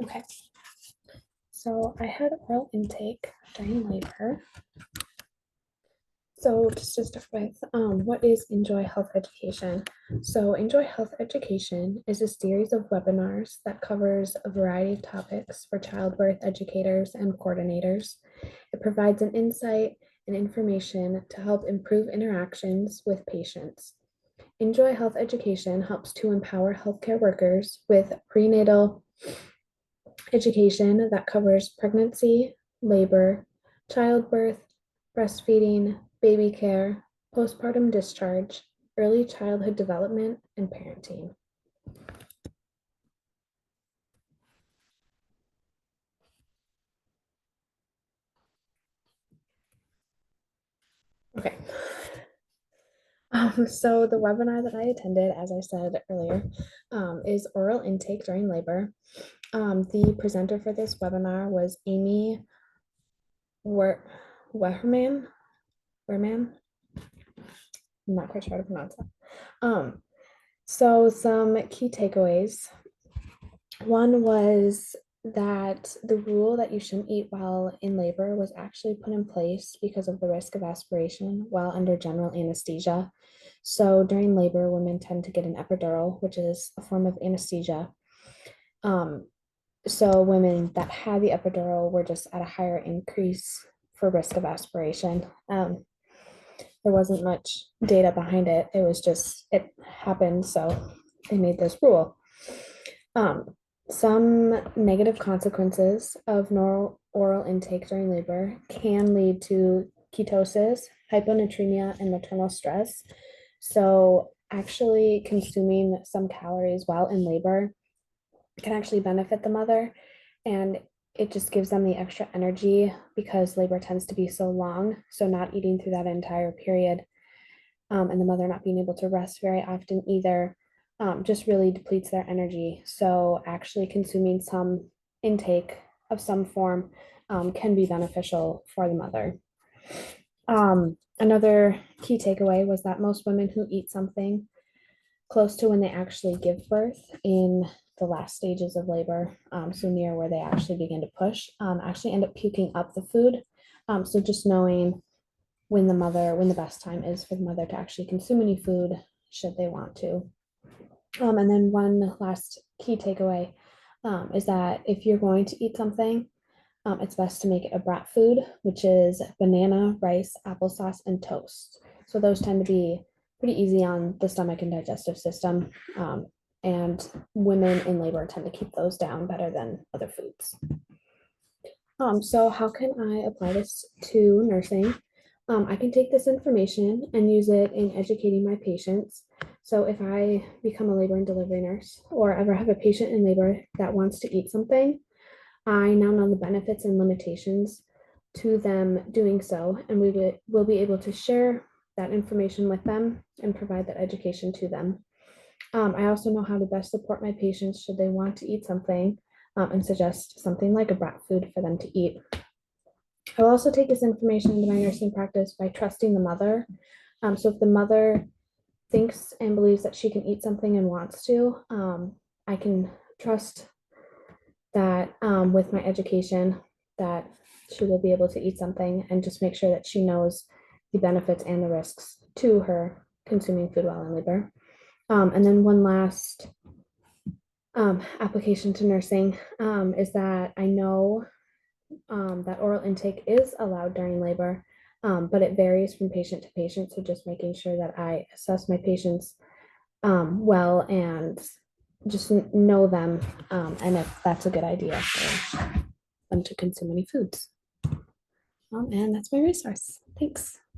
Okay, so I had oral intake during labor. So just to start with, what is Enjoy Health Education? So Enjoy Health Education is a series of webinars that covers a variety of topics for childbirth educators and coordinators. It provides an insight and information to help improve interactions with patients. Enjoy Health Education helps to empower healthcare workers with prenatal education that covers pregnancy, labor, childbirth, breastfeeding, baby care, postpartum discharge, early childhood development, and parenting. Okay. So the webinar that I attended, as I said earlier, is oral intake during labor. The presenter for this webinar was Amy Wehrman. Wehrman. I'm not quite sure how to pronounce that. So some key takeaways. One was that the rule that you shouldn't eat while in labor was actually put in place because of the risk of aspiration while under general anesthesia. So during labor, women tend to get an epidural, which is a form of anesthesia. Um, so women that had the epidural were just at a higher increase for risk of aspiration. There wasn't much data behind it. It was just, it happened. So they made this rule. Um, some negative consequences of oral intake during labor can lead to ketosis, hyponatremia, and maternal stress. So, actually, consuming some calories while in labor can actually benefit the mother, and it just gives them the extra energy because labor tends to be so long. So, not eating through that entire period, and the mother not being able to rest very often either, just really depletes their energy. So, actually, consuming some intake of some form can be beneficial for the mother. Another key takeaway was that most women who eat something close to when they actually give birth in the last stages of labor, so near where they actually begin to push, actually end up puking up the food. So just knowing when the best time is for the mother to actually consume any food should they want to. And then one last key takeaway is that if you're going to eat something, it's best to make it a brat food, which is banana, rice, applesauce, and toast. So those tend to be pretty easy on the stomach and digestive system. And women in labor tend to keep those down better than other foods. So how can I apply this to nursing? I can take this information and use it in educating my patients. So if I become a labor and delivery nurse or ever have a patient in labor that wants to eat something, I now know the benefits and limitations to them doing so, and will be able to share that information with them and provide that education to them. I also know how to best support my patients should they want to eat something, and suggest something like a brat food for them to eat. I'll also take this information into my nursing practice by trusting the mother. So if the mother thinks and believes that she can eat something and wants to, I can trust that with my education that she will be able to eat something, and just make sure that she knows the benefits and the risks to her consuming food while in labor. And then one last application to nursing is that I know that oral intake is allowed during labor, but it varies from patient to patient. So just making sure that I assess my patients well and just know them, and if that's a good idea for them to consume any foods. And that's my resource. Thanks.